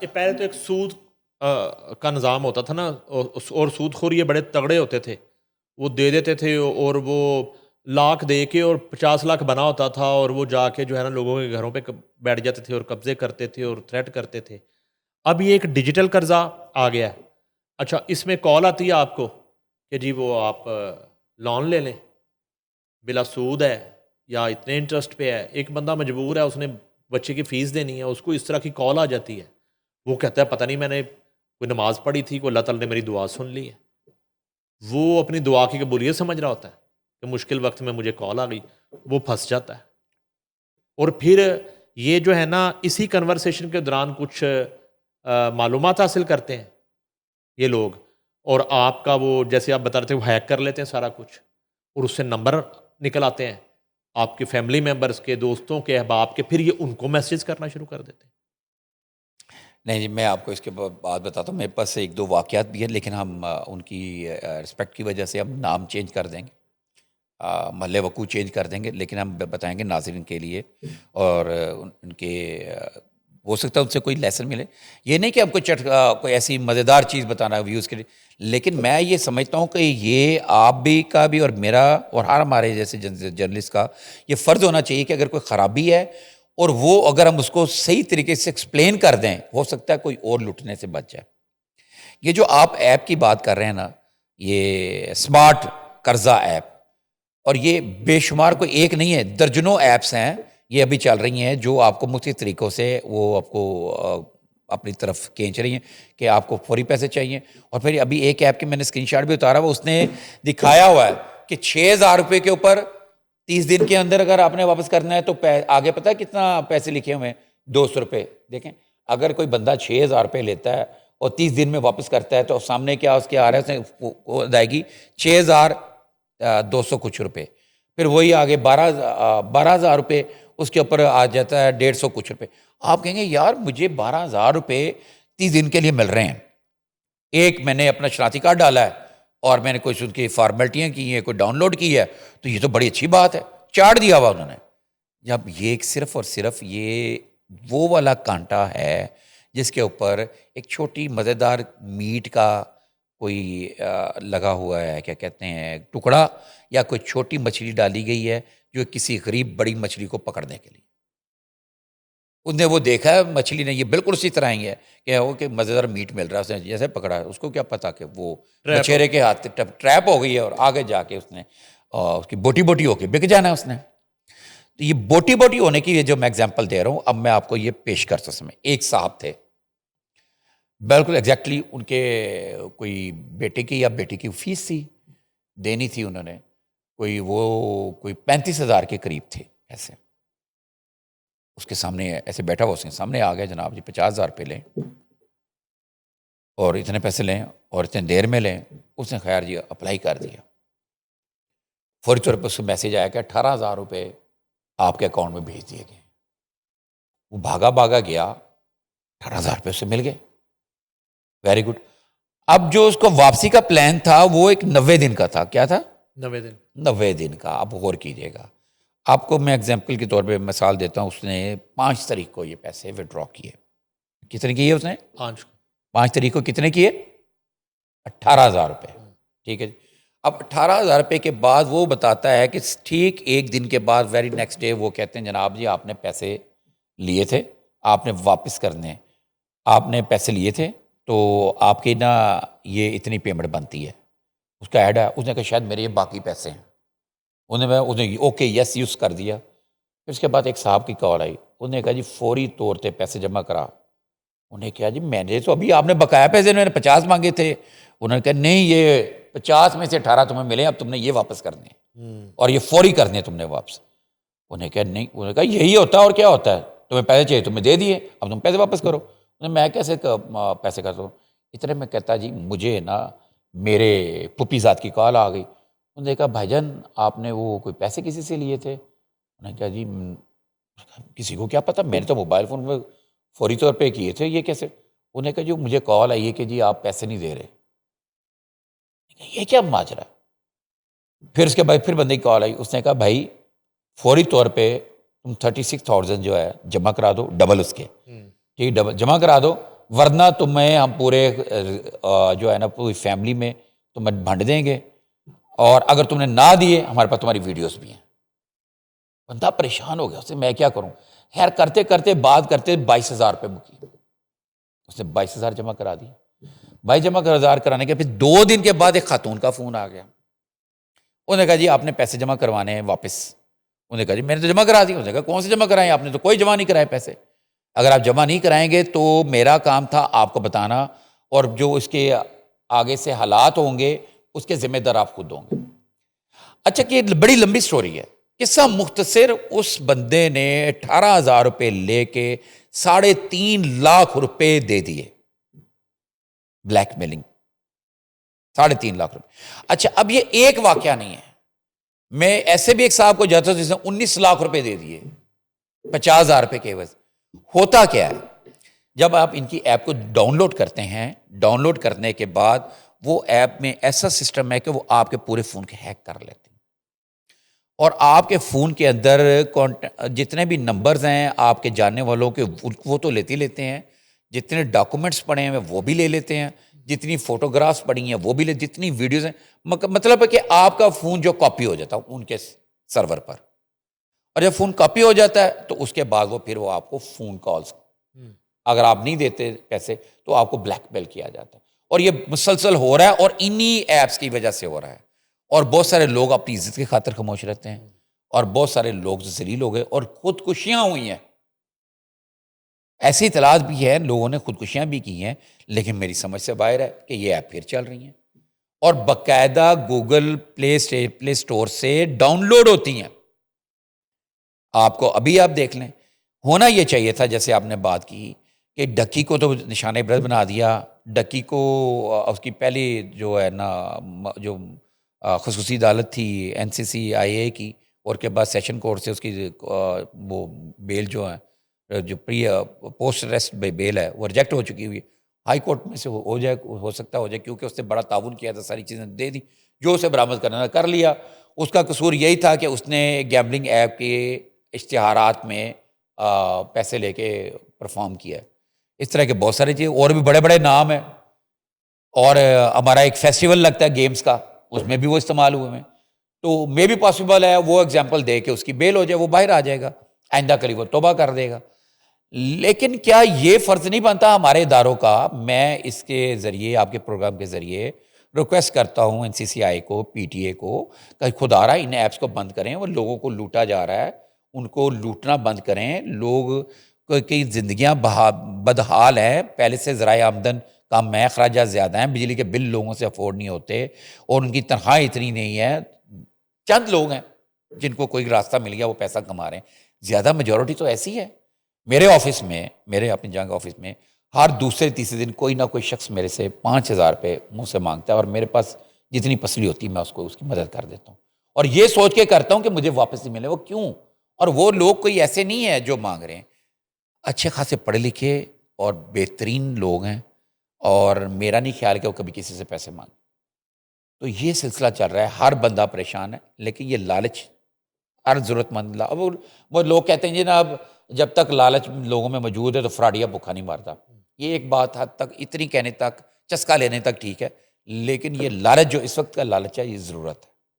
کہ پہلے تو ایک سود کا نظام ہوتا تھا نا، اور سود خور یہ بڑے تگڑے ہوتے تھے، وہ دے دیتے تھے اور وہ لاکھ دے کے اور 50 لاکھ بنا ہوتا تھا، اور وہ جا کے جو ہے نا لوگوں کے گھروں پہ بیٹھ جاتے تھے اور قبضے کرتے تھے اور تھریٹ کرتے تھے۔ اب یہ ایک ڈیجیٹل قرضہ آ گیا ہے۔ اچھا، اس میں کال آتی ہے آپ کو کہ جی وہ آپ لون لے لیں، بلا سود ہے یا اتنے انٹرسٹ پہ ہے۔ ایک بندہ مجبور ہے، اس نے بچے کی فیس دینی ہے، اس کو اس طرح کی کال آ جاتی ہے، وہ کہتا ہے پتہ نہیں میں نے کوئی نماز پڑھی تھی، کوئی اللہ تعالیٰ نے میری دعا سن لی ہے۔ وہ اپنی دعا کی قبولیت سمجھ رہا ہوتا ہے کہ مشکل وقت میں مجھے کال آ گئی، وہ پھنس جاتا ہے۔ اور پھر یہ جو ہے نا اسی کنورسیشن کے دوران کچھ معلومات حاصل کرتے ہیں یہ لوگ، اور آپ کا وہ جیسے آپ بتا رہے تھے وہ ہیک کر لیتے ہیں سارا کچھ، اور اس سے نمبر نکل آتے ہیں آپ کے فیملی ممبرس کے، دوستوں کے، احباب کے، پھر یہ ان کو میسیج کرنا شروع کر دیتے ہیں۔ نہیں جی، میں آپ کو اس کے بعد بتاتا ہوں، میرے پاس ایک دو واقعات بھی ہیں، لیکن ہم ان کی رسپیکٹ کی وجہ سے ہم نام چینج کر دیں گے، محل وقوع چینج کر دیں گے، لیکن ہم بتائیں گے ناظرین کے لیے، اور ان کے ہو سکتا ہے ان سے کوئی لیسن ملے۔ یہ نہیں کہ ہم کوئی ایسی مزیدار چیز بتانا ویوز کے لیے، لیکن میں یہ سمجھتا ہوں کہ یہ آپ بھی کا بھی اور میرا اور ہر ہمارے جیسے جرنلسٹ کا یہ فرض ہونا چاہیے کہ اگر کوئی خرابی ہے اور وہ اگر ہم اس کو صحیح طریقے سے ایکسپلین کر دیں، ہو سکتا ہے کوئی اور لٹنے سے بچ جائے۔ یہ جو آپ ایپ کی بات کر رہے ہیں نا، یہ اسمارٹ قرضہ ایپ، اور یہ بے شمار کوئی ایک نہیں ہے، درجنوں ایپس ہیں یہ ابھی چل رہی ہیں جو آپ کو مختلف طریقوں سے وہ آپ کو اپنی طرف کھینچ رہی ہیں کہ آپ کو فوری پیسے چاہیے۔ اور پھر ابھی ایک ایپ کی میں نے اسکرین شاٹ بھی اتارا ہوا، اس نے دکھایا ہوا ہے کہ 6,000 روپے کے اوپر 30 دن کے اندر اگر آپ نے واپس کرنا ہے تو آگے پتہ ہے کتنا پیسے لکھے ہوئے ہیں؟ 200 روپے۔ دیکھیں اگر کوئی بندہ 6,000 روپے لیتا ہے اور 30 دن میں واپس کرتا ہے تو سامنے کیا اس کے آ رہا ہے، اس نے ادائیگی 6,200 کچھ روپے، پھر وہی آگے 12,000 روپے اس کے اوپر آ جاتا ہے 150 کچھ روپے۔ آپ کہیں گے یار مجھے 12,000 روپے 30 دن کے لیے مل رہے ہیں، ایک میں نے اپنا شناختی کارڈ ڈالا ہے اور میں نے کچھ ان کی فارمیلٹیاں کی ہیں، کوئی ڈاؤن لوڈ کی ہے، تو یہ تو بڑی اچھی بات ہے، چارٹ دیا ہوا انہوں نے۔ جب یہ صرف اور صرف یہ وہ والا کانٹا ہے جس کے اوپر ایک چھوٹی مزیدار میٹ کا کوئی لگا ہوا ہے، کیا کہتے ہیں، ٹکڑا یا کوئی چھوٹی مچھلی ڈالی گئی ہے جو کسی غریب بڑی مچھلی کو پکڑنے کے لیے، اس نے وہ دیکھا ہے مچھلی نے، یہ بالکل اسی طرح ہی ہے کہ وہ کہ مزیدار میٹ مل رہا ہے، اس نے جیسے پکڑا ہے، اس کو کیا پتا کہ وہ مچھیرے کے ہاتھ ٹریپ ہو گئی ہے اور آگے جا کے اس نے اس کی بوٹی بوٹی ہو کے بک جانا ہے اس نے۔ تو یہ بوٹی بوٹی ہونے کی جو میں اگزامپل دے رہا ہوں، اب میں آپ کو یہ پیش کر سکتا ہوں۔ ایک صاحب تھے بالکل ایگزیکٹلی، ان کے کوئی بیٹے کی یا بیٹی کی فیس تھی دینی تھی، انہوں نے کوئی 35,000 کے قریب تھے ایسے، اس کے سامنے ایسے بیٹھا ہوا، اس کے سامنے آ گیا، جناب جی 50,000 روپے لیں اور اتنے پیسے لیں اور اتنے دیر میں لیں۔ اس نے خیر جی اپلائی کر دیا، فوری طور پر اس کو میسیج آیا کہ 18,000 روپے آپ کے اکاؤنٹ میں بھیج دیے گئے۔ وہ بھاگا گیا، 18,000 روپے اس سے مل گئے، ویری گڈ۔ اب جو اس کو واپسی کا پلان تھا وہ ایک 90 دن کا تھا، کیا تھا؟ 90 دن کا۔ آپ غور کیجیے گا، آپ کو میں اگزامپل کے طور پہ مثال دیتا ہوں، اس نے 5 تاریخ کو یہ پیسے وڈرا کیے۔ کتنے کیے اس نے؟ 5 تاریخ کو کتنے کیے؟ 18,000 روپے، ٹھیک ہے جی۔ اب 18,000 روپے کے بعد وہ بتاتا ہے کہ ٹھیک ایک دن کے بعد ویری نیکسٹ ڈے وہ کہتے ہیں جناب جی آپ نے پیسے لیے تھے، آپ نے واپس کرنے، آپ نے پیسے لیے تھے تو آپ کی نا یہ اتنی پیمنٹ بنتی ہے۔ اس کا ایڈ ہے، اس نے کہا شاید میرے یہ باقی پیسے ہیں، انہوں نے اوکے یس یوز کر دیا۔ پھر اس کے بعد ایک صاحب کی کال آئی، انہوں نے کہا جی فوری طور پہ پیسے جمع کرا۔ انہوں نے کہا جی میں نے تو ابھی آپ نے بقایا پیسے میں نے 50 مانگے تھے۔ انہوں نے کہا نہیں، یہ 50 میں سے 18 تمہیں ملے، اب تم نے یہ واپس کرنے اور یہ فوری کرنے تم نے واپس۔ انہوں نے کہا نہیں، انہوں نے کہا یہی ہوتا ہے اور کیا ہوتا ہے، تمہیں پیسے چاہیے تمہیں دے دیے، اب تم پیسے واپس کرو۔ میں کیسے پیسے کرتا ہوں اتنے میں؟ کہتا جی مجھے نا میرے پھوپھی ذات کی کال آ گئی، انہوں نے کہا بھائی جان آپ نے وہ کوئی پیسے کسی سے لیے تھے؟ انہوں نے کہا جی کسی کو کیا پتا، میں نے تو موبائل فون میں فوری طور پہ کیے تھے، یہ کیسے؟ انہوں نے کہا جو مجھے کال آئی ہے کہ جی آپ پیسے نہیں دے رہے۔ یہ کیا ماجرا ہے؟ پھر اس کے بعد پھر بندے کی کال آئی، اس نے کہا بھائی فوری طور پہ تم 36,000 جو ہے جمع کرا دو، ڈبل اس کے، ٹھیک ڈبل جمع کرا دو، ورنہ تمہیں ہم پورے جو ہے نا پوری فیملی میں تمہیں بھنڈ دیں گے، اور اگر تم نے نہ دیے ہمارے پاس تمہاری ویڈیوز بھی ہیں۔ بندہ پریشان ہو گیا، اس سے میں کیا کروں؟ خیر کرتے کرتے بات کرتے 22,000 روپے بکی، اس نے 22,000 جمع کرا دی۔ 22,000 کرانے کے پھر 2 دن کے بعد ایک خاتون کا فون آ گیا، انہوں نے کہا جی آپ نے پیسے جمع کروانے ہیں واپس۔ انہوں نے کہا جی میں نے تو جمع کرا دی۔ انہوں نے کہا کون سے جمع کرائے؟ آپ نے تو کوئی جمع نہیں کرائے پیسے۔ اگر آپ جمع نہیں کرائیں گے تو میرا کام تھا آپ کو بتانا، اور جو اس کے آگے سے حالات ہوں گے اس کے ذمہ دار آپ خود ہوں گے۔ اچھا کہ بڑی لمبی سٹوری ہے، قصہ مختصر، اس بندے نے 18,000 روپے لے کے 3.5 لاکھ روپے دے دیے، بلیک میلنگ، 3.5 لاکھ روپے۔ اچھا اب یہ ایک واقعہ نہیں ہے، میں ایسے بھی ایک صاحب کو جاتا ہوں جس نے 19 لاکھ روپے دے دیے 50,000 روپے کے عوض۔ ہوتا کیا ہے، جب آپ ان کی ایپ کو ڈاؤن لوڈ کرتے ہیں، ڈاؤن لوڈ کرنے کے بعد وہ ایپ میں ایسا سسٹم ہے کہ وہ آپ کے پورے فون کے ہیک کر لیتے ہیں، اور آپ کے فون کے اندر جتنے بھی نمبرز ہیں آپ کے جاننے والوں کے وہ تو لیتے ہیں، جتنے ڈاکومنٹس پڑے ہیں وہ بھی لے لیتے ہیں، جتنی فوٹوگرافس پڑی ہیں وہ بھی جتنی ویڈیوز ہیں، مطلب ہے کہ آپ کا فون جو کاپی ہو جاتا ہے ان کے سرور پر، اور جب فون کاپی ہو جاتا ہے تو اس کے بعد وہ آپ کو فون کالز، اگر آپ نہیں دیتے پیسے تو آپ کو بلیک میل کیا جاتا ہے، اور یہ مسلسل ہو رہا ہے، اور انہی ایپس کی وجہ سے ہو رہا ہے، اور بہت سارے لوگ اپنی عزت کی خاطر خاموش رہتے ہیں، اور بہت سارے لوگ ذلیل ہو گئے اور خودکشیاں ہوئی ہیں۔ ایسی اطلاعات بھی ہیں، لوگوں نے خودکشیاں بھی کی ہیں، لیکن میری سمجھ سے باہر ہے کہ یہ ایپ پھر چل رہی ہیں، اور باقاعدہ گوگل پلے اسٹور سے ڈاؤن لوڈ ہوتی ہیں۔ آپ کو ابھی آپ دیکھ لیں، ہونا یہ چاہیے تھا جیسے آپ نے بات کی کہ ڈکی کو تو نشان عبرت بنا دیا، ڈکی کو اس کی پہلی جو ہے نا جو خصوصی عدالت تھی NCCIA کی، اور کے بعد سیشن کورٹ سے اس کی وہ بیل جو ہے جو پوسٹ اریسٹ بیل ہے وہ ریجیکٹ ہو چکی ہوئی ہے، ہائی کورٹ میں سے ہو سکتا ہے کیونکہ اس نے بڑا تعاون کیا تھا، ساری چیزیں دے دی، جو اسے برآمد کرنا کر لیا۔ اس کا قصور یہی تھا کہ اس نے گیمبلنگ ایپ کے اشتہارات میں پیسے لے کے پرفارم کیا۔ اس طرح کے بہت سارے چیز اور بھی بڑے بڑے نام ہیں، اور ہمارا ایک فیسٹیول لگتا ہے گیمز کا، اس میں بھی وہ استعمال ہوئے ہیں، تو میں بھی پاسبل ہے وہ ایگزامپل دے کے اس کی بیل ہو جائے، وہ باہر آ جائے گا، آئندہ کری وہ توبہ کر دے گا۔ لیکن کیا یہ فرض نہیں بنتا ہمارے اداروں کا؟ میں اس کے ذریعے، آپ کے پروگرام کے ذریعے ریکویسٹ کرتا ہوں NCCI کو، PTA کو، کہ خدا رہا ان ایپس کو بند کریں، وہ لوگوں کو لوٹا جا رہا ہے، ان کو لوٹنا بند کریں۔ لوگ کی زندگیاں بدحال ہیں، پہلے سے ذرائع آمدن کم ہے، اخراجات زیادہ ہیں، بجلی کے بل لوگوں سے افورڈ نہیں ہوتے، اور ان کی تنخواہ اتنی نہیں ہے، چند لوگ ہیں جن کو کوئی راستہ مل گیا وہ پیسہ کما رہے ہیں، زیادہ میجورٹی تو ایسی ہے۔ میرے آفس میں، میرے اپنے جنگ آفس میں ہر دوسرے تیسرے دن کوئی نہ کوئی شخص میرے سے 5,000 روپے منہ سے مانگتا ہے، اور میرے پاس جتنی پسلی ہوتی ہے میں اس کو اس کی مدد کر دیتا ہوں، اور یہ سوچ کے کرتا ہوں کہ مجھے واپس نہیں ملے۔ وہ کیوں؟ اور وہ لوگ کوئی ایسے نہیں ہیں جو مانگ رہے ہیں، اچھے خاصے پڑھے لکھے اور بہترین لوگ ہیں، اور میرا نہیں خیال کہ وہ کبھی کسی سے پیسے مانگیں۔ تو یہ سلسلہ چل رہا ہے، ہر بندہ پریشان ہے، لیکن یہ لالچ ہر ضرورت مند اب وہ لوگ کہتے ہیں جی نا، اب جب تک لالچ لوگوں میں موجود ہے تو فراڈیا بھوکا نہیں مارتا۔ یہ ایک بات حد تک اتنی کہنے تک، چسکا لینے تک ٹھیک ہے، لیکن یہ لالچ جو اس وقت کا لالچ ہے یہ ضرورت ہے۔